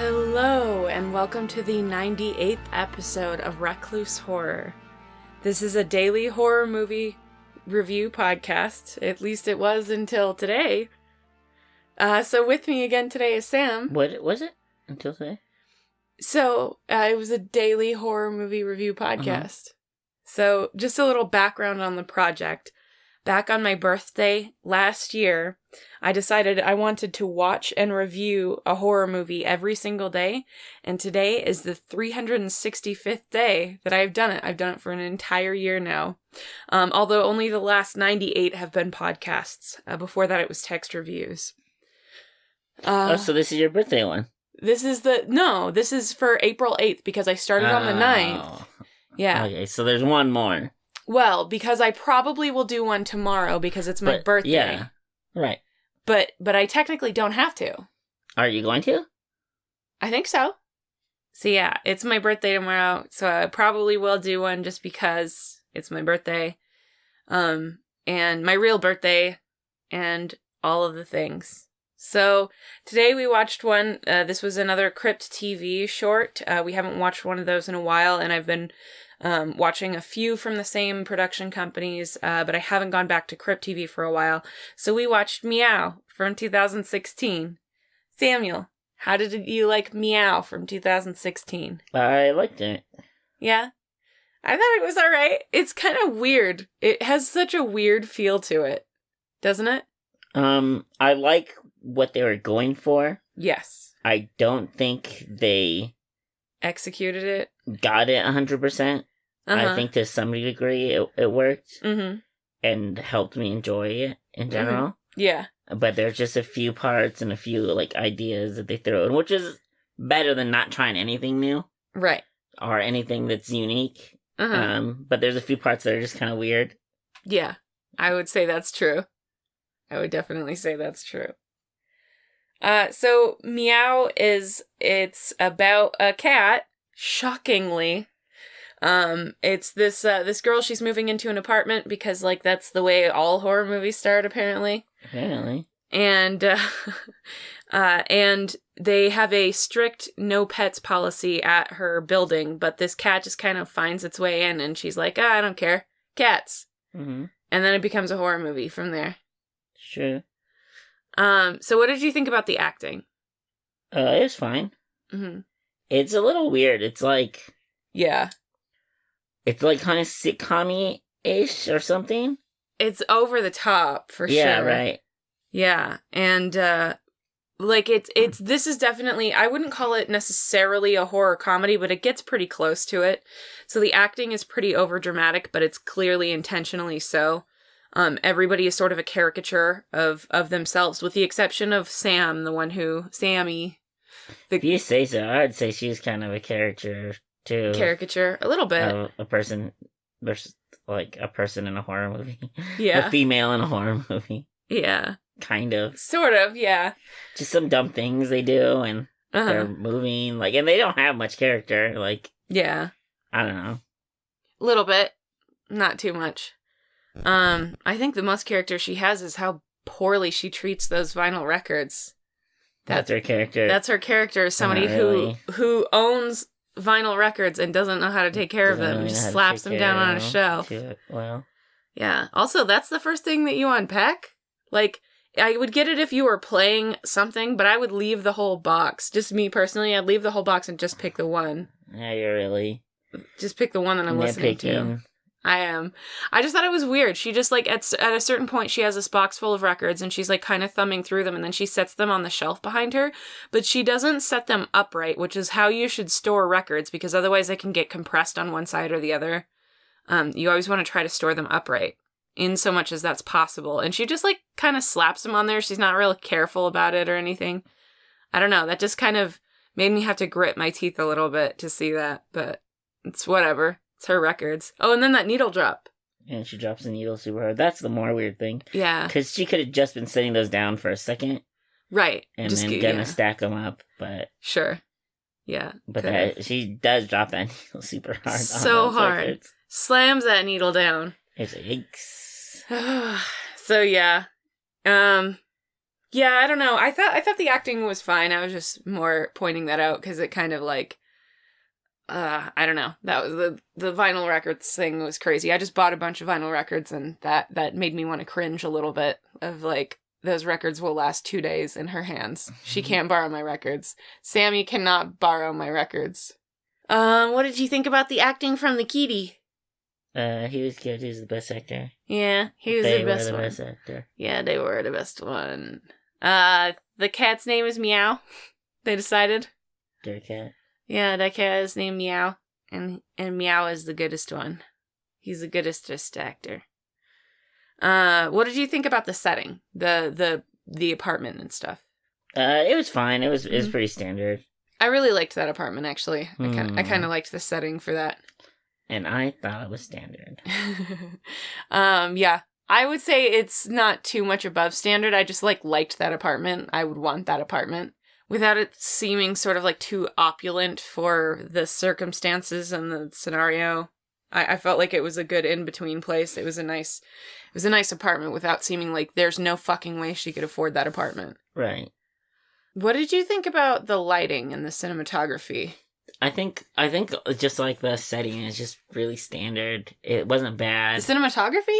Hello, and welcome to the 98th episode of Recluse Horror. This is a daily horror movie review podcast. At least it was until today. So with me again today is Sam. What was it until today? So, it was a daily horror movie review podcast. So, just a little background on the project. Back on my birthday last year, I decided I wanted to watch and review a horror movie every single day, and today is the 365th day that I've done it. I've done it for an entire year now, although only the last 98 have been podcasts. Before that, it was text reviews. So this is your birthday one? This is for April 8th, because I started on the 9th. Yeah. Okay, so there's one more. Well, because I probably will do one tomorrow because it's my birthday. Yeah, right. But I technically don't have to. Are you going to? I think so. So yeah, it's my birthday tomorrow, so I probably will do one just because it's my birthday. And my real birthday, and all of the things. So today we watched one. This was another CryptTV short. We haven't watched one of those in a while, and I've been watching a few from the same production companies, but I haven't gone back to CryptTV for a while. So we watched Meow from 2016. Samuel, how did you like Meow from 2016? I liked it. Yeah? I thought it was alright. It's kind of weird. It has such a weird feel to it, doesn't it? I like what they were going for. Yes. I don't think they executed it. Got it 100%. I think to some degree it worked and helped me enjoy it in general. Yeah. But there's just a few parts and a few ideas that they throw in, which is better than not trying anything new. Right. Or anything that's unique. But there's a few parts that are just kind of weird. Yeah. I would say that's true. I would definitely say that's true. So Meow it's about a cat. Shockingly, it's this girl. She's moving into an apartment because that's the way all horror movies start, apparently. And and they have a strict no pets policy at her building, but this cat just kind of finds its way in, and she's like, I don't care, cats. And then it becomes a horror movie from there. Sure. So what did you think about the acting? It was fine. It's a little weird. It's yeah. It's kind of sitcom-ish or something. It's over the top for sure. Yeah, right. Yeah, and this is definitely, I wouldn't call it necessarily a horror comedy, but it gets pretty close to it. So the acting is pretty overdramatic, but it's clearly intentionally so. Everybody is sort of a caricature of themselves, with the exception of Sam, Sammy. If you say so, I'd say she's kind of a caricature, too. Caricature, a little bit. A person, there's a person in a horror movie. Yeah. A female in a horror movie. Yeah. Kind of. Sort of, yeah. Just some dumb things they do, and they're moving, and they don't have much character, yeah. I don't know. A little bit. Not too much. I think the most character she has is how poorly she treats those vinyl records. That's her character. That's her character, is somebody who owns vinyl records and doesn't know how to take care of them. And just slaps them down on a shelf. Well. Yeah. Also, that's the first thing that you unpack. I would get it if you were playing something, but I would leave the whole box. Just me personally, I'd leave the whole box and just pick the one. Yeah, you're really... Just pick the one that I'm listening to. I am. I just thought it was weird. She just, at a certain point, she has this box full of records, and she's, kind of thumbing through them, and then she sets them on the shelf behind her, but she doesn't set them upright, which is how you should store records, because otherwise they can get compressed on one side or the other. You always want to try to store them upright, in so much as that's possible. And she just, kind of slaps them on there. She's not real careful about it or anything. I don't know. That just kind of made me have to grit my teeth a little bit to see that, but it's whatever. It's her records. Oh, and then that needle drop. And she drops the needle super hard. That's the more weird thing. Yeah. Because she could have just been setting those down for a second. Right. And just then gonna stack them up, but... Sure. Yeah. But she does drop that needle super hard. So hard. Records. Slams that needle down. It's yikes. So, yeah. Yeah, I don't know. I thought the acting was fine. I was just more pointing that out because it kind of like, I don't know. That was the vinyl records thing was crazy. I just bought a bunch of vinyl records, and that made me want to cringe a little bit. Of like, those records will last 2 days in her hands. She can't borrow my records. Sammy cannot borrow my records. What did you think about the acting from the kitty? He was good. He was the best actor. Yeah, he was the best one. Best actor. Yeah, they were the best one. The cat's name is Meow. They decided. Their cat. Yeah, that cat is named Meow, and Meow is the goodest one. He's the goodest actor. What did you think about the setting, the apartment and stuff? It was fine. It was pretty standard. I really liked that apartment actually. I kind of liked the setting for that. And I thought it was standard. Yeah. I would say it's not too much above standard. I just liked that apartment. I would want that apartment without it seeming sort of like too opulent for the circumstances and the scenario. I felt like it was a good in-between place. It was a nice apartment without seeming like there's no fucking way she could afford that apartment. Right. What did you think about the lighting and the cinematography? I think just like the setting is just really standard. It wasn't bad. The cinematography?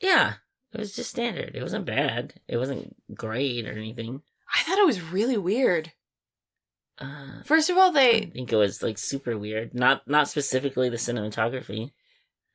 Yeah. It was just standard. It wasn't bad. It wasn't great or anything. I thought it was really weird. First of all, I think it was like super weird. Not specifically the cinematography.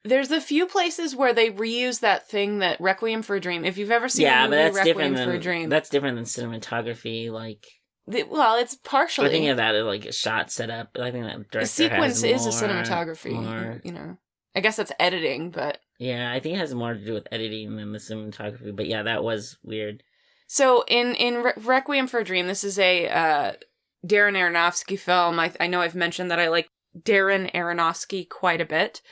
There's a few places where they reuse that thing, that Requiem for a Dream. If you've ever seen the movie Requiem for a Dream. That's different than cinematography, like... Well, it's partially. I think of that as like a shot set up. I think that director the sequence has is a cinematography. You know, I guess that's editing, but yeah, I think it has more to do with editing than the cinematography. But yeah, that was weird. So in Requiem for a Dream, this is a Darren Aronofsky film. I know I've mentioned that I like Darren Aronofsky quite a bit.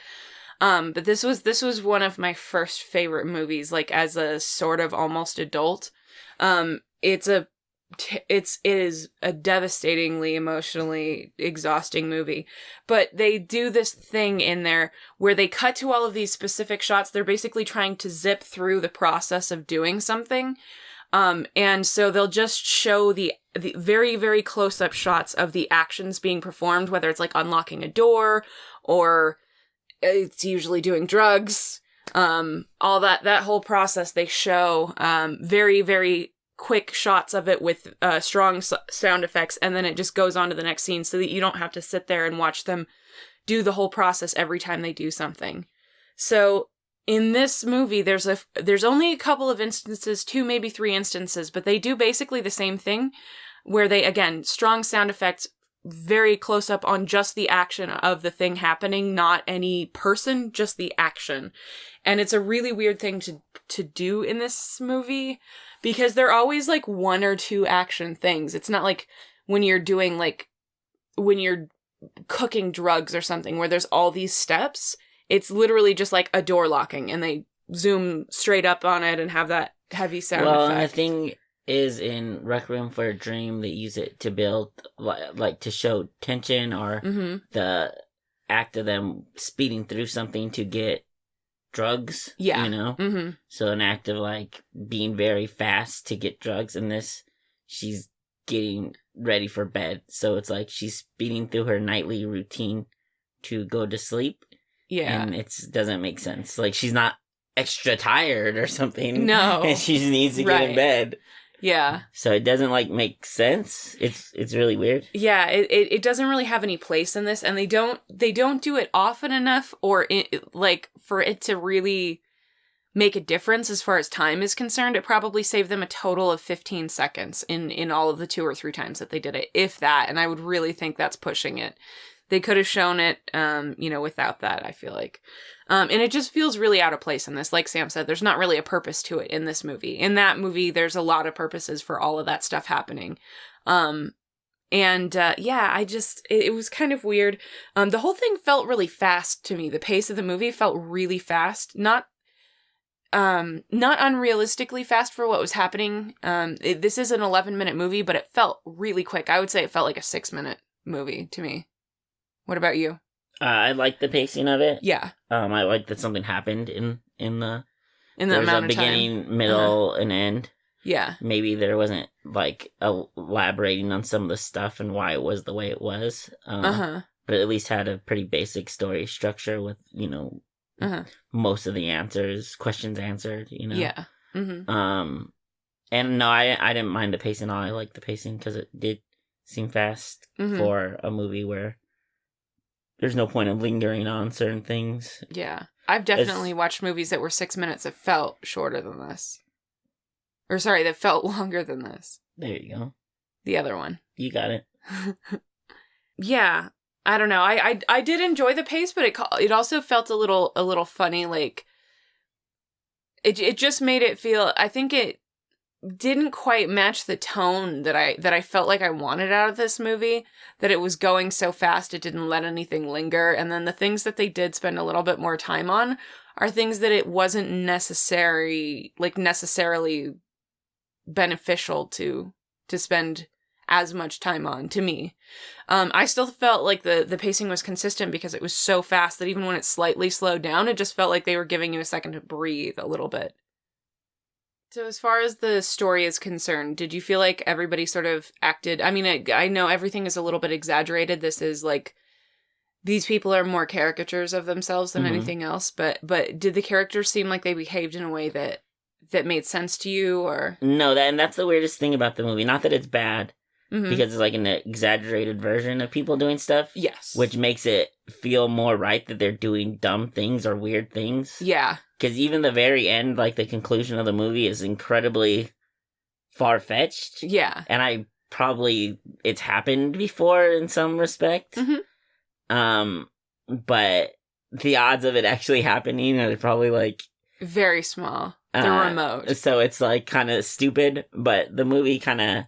But this was one of my first favorite movies, like as a sort of almost adult. It is a devastatingly emotionally exhausting movie, but they do this thing in there where they cut to all of these specific shots. They're basically trying to zip through the process of doing something. And so they'll just show the very, very close-up shots of the actions being performed, whether it's like unlocking a door or it's usually doing drugs. All that whole process they show, very, very quick shots of it with strong sound effects, and then it just goes on to the next scene so that you don't have to sit there and watch them do the whole process every time they do something. So in this movie, there's only a couple of instances, 2, maybe 3 instances, but they do basically the same thing where they, again, strong sound effects, very close up on just the action of the thing happening, not any person, just the action. And it's a really weird thing to do in this movie because they're always like 1 or 2 action things. It's not like when you're doing like, when you're cooking drugs or something where there's all these steps. It's literally just like a door locking and they zoom straight up on it and have that heavy sound effect. Well, the thing is in Requiem for a Dream, they use it to build, like to show tension or the act of them speeding through something to get drugs. Yeah. You know? So an act of like being very fast to get drugs. And this, she's getting ready for bed. So it's like she's speeding through her nightly routine to go to sleep. Yeah. And it doesn't make sense. Like, she's not extra tired or something. No. And she needs to get in bed. Yeah. So it doesn't, like, make sense. It's really weird. Yeah, it doesn't really have any place in this, and they don't do it often enough or, like, for it to really make a difference as far as time is concerned. It probably saved them a total of 15 seconds in all of the 2 or 3 times that they did it, if that, and I would really think that's pushing it. They could have shown it, without that, I feel like. And it just feels really out of place in this. Like Sam said, there's not really a purpose to it in this movie. In that movie, there's a lot of purposes for all of that stuff happening. It was kind of weird. The whole thing felt really fast to me. The pace of the movie felt really fast. Not unrealistically fast for what was happening. This is an 11-minute movie, but it felt really quick. I would say it felt like a 6-minute movie to me. What about you? I like the pacing of it. Yeah. I like that something happened in the amount of beginning, middle, and end. Yeah. Maybe there wasn't, like, elaborating on some of the stuff and why it was the way it was. But it at least had a pretty basic story structure with, you know, most of the questions answered, you know? Yeah. And no, I didn't mind the pacing. I liked the pacing because it did seem fast for a movie where there's no point of lingering on certain things. Yeah. I've definitely watched movies that were 6 minutes that felt shorter than this. Or sorry, that felt longer than this. There you go. The other one. You got it. Yeah. I don't know. I did enjoy the pace, but it also felt a little funny. Like, it just made it feel, I think it didn't quite match the tone that I felt like I wanted out of this movie, that it was going so fast it didn't let anything linger, and then the things that they did spend a little bit more time on are things that it wasn't necessarily beneficial to spend as much time on, to me. I still felt like the pacing was consistent because it was so fast that even when it slightly slowed down, it just felt like they were giving you a second to breathe a little bit. So as far as the story is concerned, did you feel like everybody sort of acted... I mean, I know everything is a little bit exaggerated. This is like... These people are more caricatures of themselves than anything else, but did the characters seem like they behaved in a way that made sense to you, or... No, and that's the weirdest thing about the movie. Not that it's bad, because it's like an exaggerated version of people doing stuff. Yes. Which makes it feel more right that they're doing dumb things or weird things. Yeah. Because even the very end, like the conclusion of the movie, is incredibly far-fetched. Yeah. And it's happened before in some respect. But the odds of it actually happening are probably like... Very small. They're remote. So it's like kind of stupid, but the movie kind of...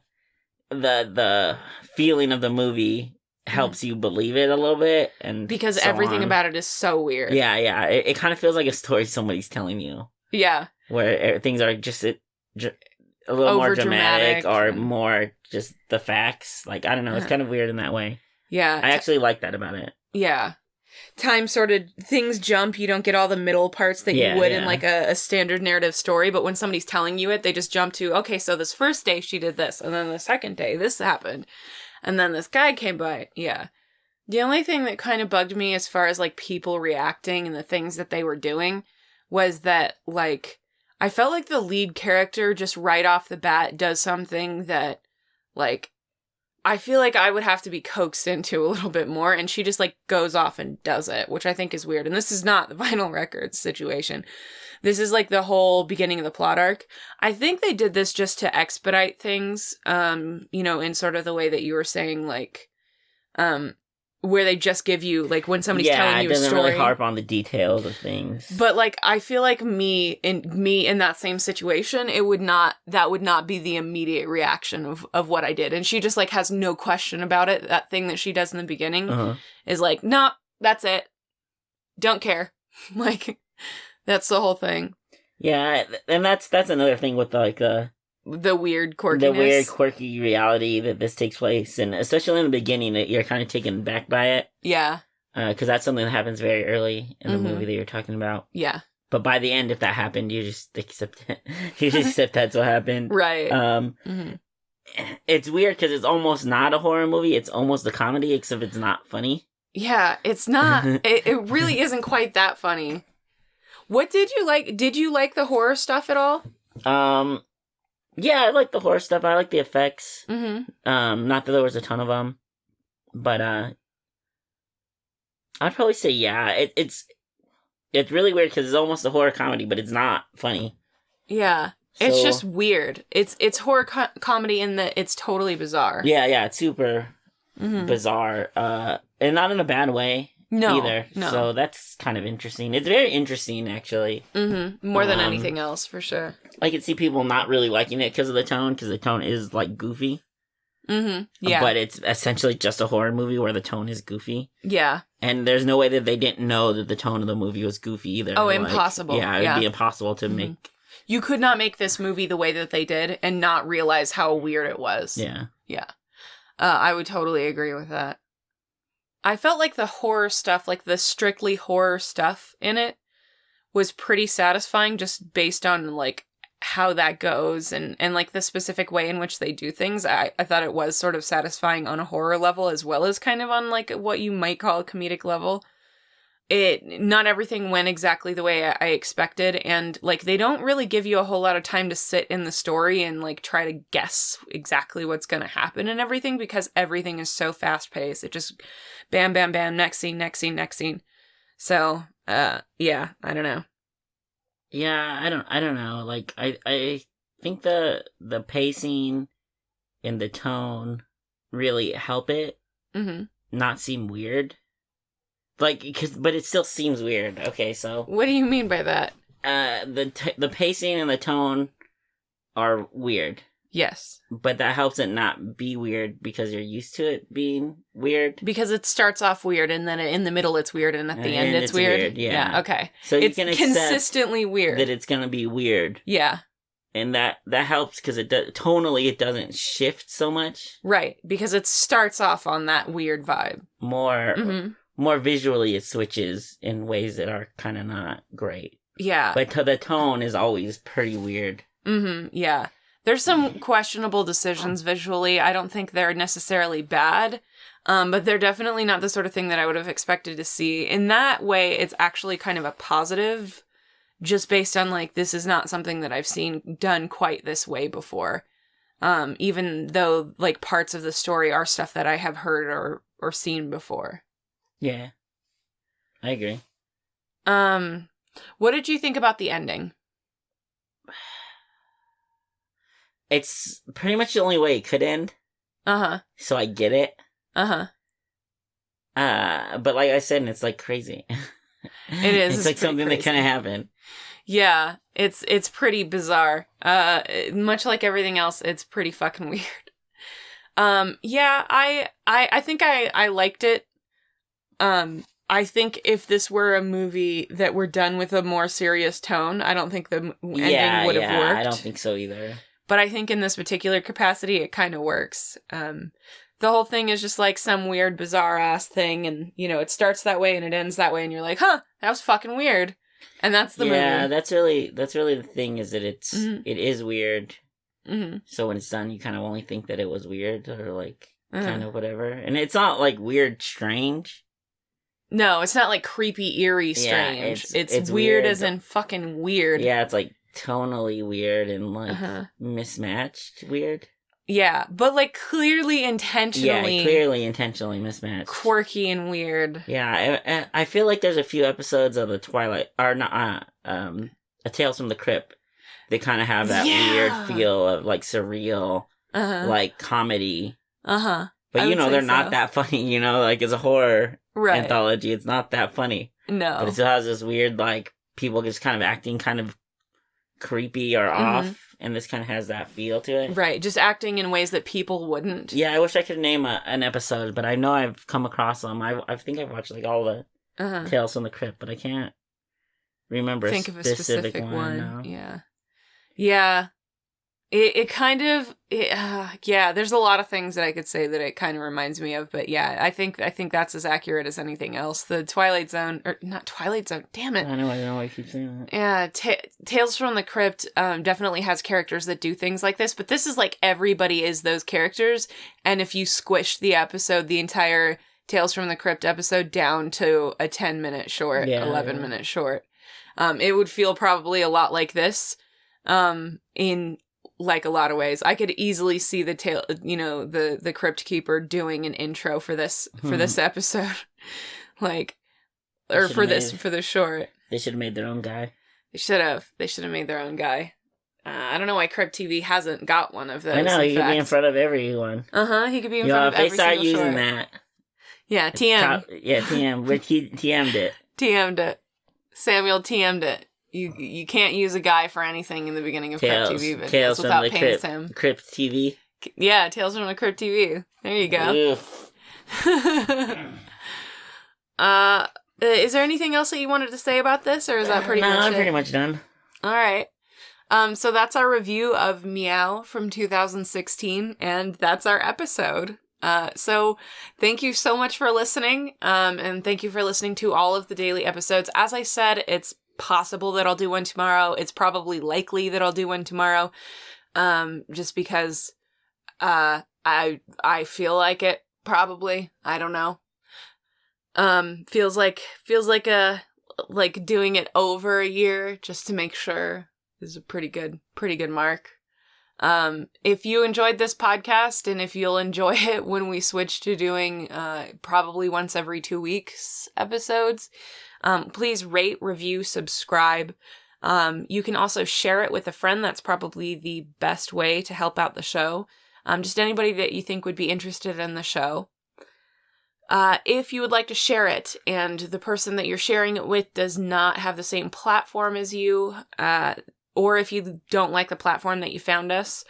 The feeling of the movie helps you believe it a little bit, and because everything about it is so weird. Yeah. It kind of feels like a story somebody's telling you. Yeah. Where things are just a little more dramatic or more just the facts. Like, I don't know. It's kind of weird in that way. Yeah. I actually like that about it. Yeah. Time sort of... Things jump. You don't get all the middle parts that you would in like a standard narrative story. But when somebody's telling you it, they just jump to, okay, so this first day she did this. And then the second day this happened. And then this guy came by. Yeah. The only thing that kind of bugged me as far as like people reacting and the things that they were doing was that, like, I felt like the lead character just right off the bat does something that, like, I feel like I would have to be coaxed into a little bit more, and she just, like, goes off and does it, which I think is weird. And this is not the Vinyl Records situation. This is, like, the whole beginning of the plot arc. I think they did this just to expedite things, you know, in sort of the way that you were saying, like, where they just give you, like, when somebody's telling you a story. Yeah, it doesn't really harp on the details of things. But, like, I feel like me in that same situation, that would not be the immediate reaction of what I did. And she just, like, has no question about it. That thing that she does in the beginning is like, nah, that's it. Don't care. Like, that's the whole thing. Yeah, and that's another thing with, like, the weird quirkiness. The weird, quirky reality that this takes place. And especially in the beginning, you're kind of taken back by it. Yeah. Because that's something that happens very early in the movie that you're talking about. Yeah. But by the end, if that happened, you just accept it. You just accept that's what happened. Right. It's weird because it's almost not a horror movie. It's almost a comedy, except it's not funny. Yeah, it's not. it really isn't quite that funny. What did you like? Did you like the horror stuff at all? Yeah, I like the horror stuff. I like the effects. Not that there was a ton of them, but I'd probably say yeah. It's really weird because it's almost a horror comedy, but it's not funny. Yeah, so, it's just weird. It's horror comedy in that it's totally bizarre. Yeah, it's super bizarre, and not in a bad way. Either. No. So that's kind of interesting. It's very interesting, actually. More than anything else, for sure. I can see people not really liking it because of the tone, because the tone is, like, goofy. Yeah. But it's essentially just a horror movie where the tone is goofy. Yeah. And there's no way that they didn't know that the tone of the movie was goofy either. Oh, like, impossible. Yeah, it would be impossible to make. You could not make this movie the way that they did and not realize how weird it was. Yeah. Yeah. I would totally agree with that. I felt like the horror stuff, like the strictly horror stuff in it, was pretty satisfying just based on, like, how that goes and like the specific way in which they do things. I thought it was sort of satisfying on a horror level as well as kind of on like what you might call a comedic level. Not everything went exactly the way I expected, and like they don't really give you a whole lot of time to sit in the story and like try to guess exactly what's going to happen and everything, because everything is so fast paced. It just bam, bam, bam, next scene, next scene, next scene. So, yeah, I don't know. Yeah, I don't know. Like, I think the pacing and the tone really help it not seem weird. Like, but it still seems weird. Okay, so what do you mean by that? The pacing and the tone are weird. Yes. But that helps it not be weird because you're used to it being weird. Because it starts off weird, and then in the middle it's weird, and at the end it's weird. Yeah, okay. So it's consistently weird. That it's going to be weird. Yeah. And that helps because tonally it doesn't shift so much. Right, because it starts off on that weird vibe. More visually it switches in ways that are kind of not great. Yeah. But the tone is always pretty weird. Yeah. There's some questionable decisions visually. I don't think they're necessarily bad, but they're definitely not the sort of thing that I would have expected to see. In that way, it's actually kind of a positive, just based on, like, this is not something that I've seen done quite this way before. Even though, like, parts of the story are stuff that I have heard or seen before. Yeah. I agree. What did you think about the ending? It's pretty much the only way it could end. So I get it. But like I said, it's like crazy. It is. It's like something crazy. that kind of happened. Yeah, it's pretty bizarre. Much like everything else, it's pretty fucking weird. Yeah, I think I liked it. I think if this were a movie that were done with a more serious tone, I don't think the ending would have worked. I don't think so either. But I think in this particular capacity, it kind of works. The whole thing is just like some weird, bizarre-ass thing, and, you know, it starts that way and it ends that way, and you're like, huh, that was fucking weird. And that's the movie. Yeah, that's really the thing, is that it is weird. So when it's done, you kind of only think that it was weird, or, like, kind of whatever. And it's not, like, weird strange. No, it's not, like, creepy, eerie strange. Yeah, it's weird as in fucking weird. Yeah, it's, like, tonally weird and, like, mismatched weird. Yeah, but, like, clearly intentionally mismatched. Quirky and weird. Yeah, I feel like there's a few episodes of the Twilight, or not, A Tales from the Crypt, they kind of have that weird feel of, like, surreal, like, comedy. But, you know, they're not that funny, you know, like, as a horror anthology, it's not that funny. No. But it still has this weird, like, people just kind of acting kind of creepy or off, and this kind of has that feel to it. Right, just acting in ways that people wouldn't. Yeah, I wish I could name an episode, but I know I've come across them. I think I've watched, like, all the Tales from the Crypt, but I can't remember think of a specific one. No. Yeah. It kind of, there's a lot of things that I could say that it kind of reminds me of, but yeah, I think that's as accurate as anything else. The Twilight Zone, or not Twilight Zone, damn it. I know, I keep saying that. Yeah, Tales from the Crypt definitely has characters that do things like this, but this is like everybody is those characters, and if you squish the episode, the entire Tales from the Crypt episode down to a 10-minute short, 11-minute short, it would feel probably a lot like this, in like a lot of ways. I could easily see the Crypt Keeper doing an intro for this episode, like, or for the short. They should have made their own guy. They should have made their own guy. I don't know why CryptTV hasn't got one of those. I know, he could be in front of everyone. He could be in front of every single short. If they start using that. Yeah, TM. TM. He TM'd it. TM'd it. Samuel TM'd it. You can't use a guy for anything in the beginning of CryptTV videos without paying Sam. CryptTV. Yeah, Tales from the CryptTV. There you go. Is there anything else that you wanted to say about this, or is that pretty much it? No, I'm pretty much done. All right. So that's our review of Meow from 2016, and that's our episode. So thank you so much for listening, and thank you for listening to all of the daily episodes. As I said, it's possible that I'll do one tomorrow. It's probably likely that I'll do one tomorrow. Just because I feel like it, probably. I don't know. Feels like doing it over a year just to make sure is a pretty good mark. If you enjoyed this podcast and if you'll enjoy it when we switch to doing probably once every 2 weeks episodes, please rate, review, subscribe. You can also share it with a friend. That's probably the best way to help out the show. Just anybody that you think would be interested in the show. If you would like to share it and the person that you're sharing it with does not have the same platform as you, or if you don't like the platform that you found us,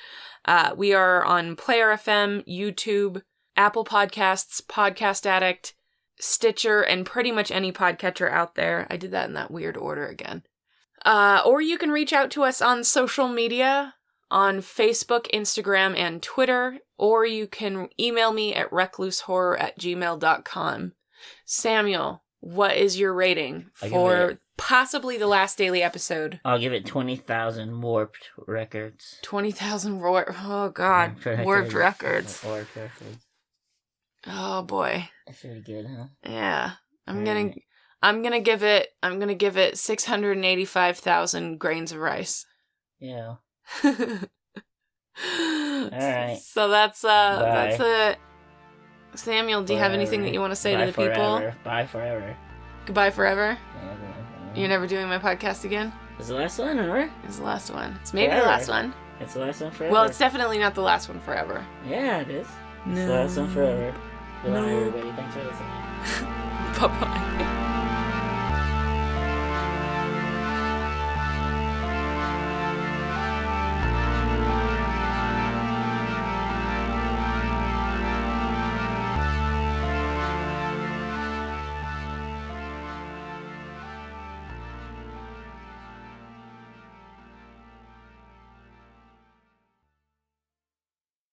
we are on Player FM, YouTube, Apple Podcasts, Podcast Addict, Stitcher, and pretty much any podcatcher out there. I did that in that weird order again. Or you can reach out to us on social media, on Facebook, Instagram, and Twitter, or you can email me at reclusehorror@gmail.com. Samuel, what is your rating for possibly the last daily episode? I'll give it 20,000 warped records. 20,000 oh god, warped records. Warped records. Oh boy. That's pretty good, huh? Yeah. I'm gonna give it 685,000 grains of rice. Yeah. All right. So that's it. Samuel, do you have anything that you want to say to the people? Bye forever. Goodbye forever. Yeah, You're never doing my podcast again? Is the last one, or? It's the last one. It's maybe the last one. It's the last one forever. Well, it's definitely not the last one forever. Yeah, it is. No. It's the last one forever. Goodbye, No. everybody. Thanks for listening. Bye-bye.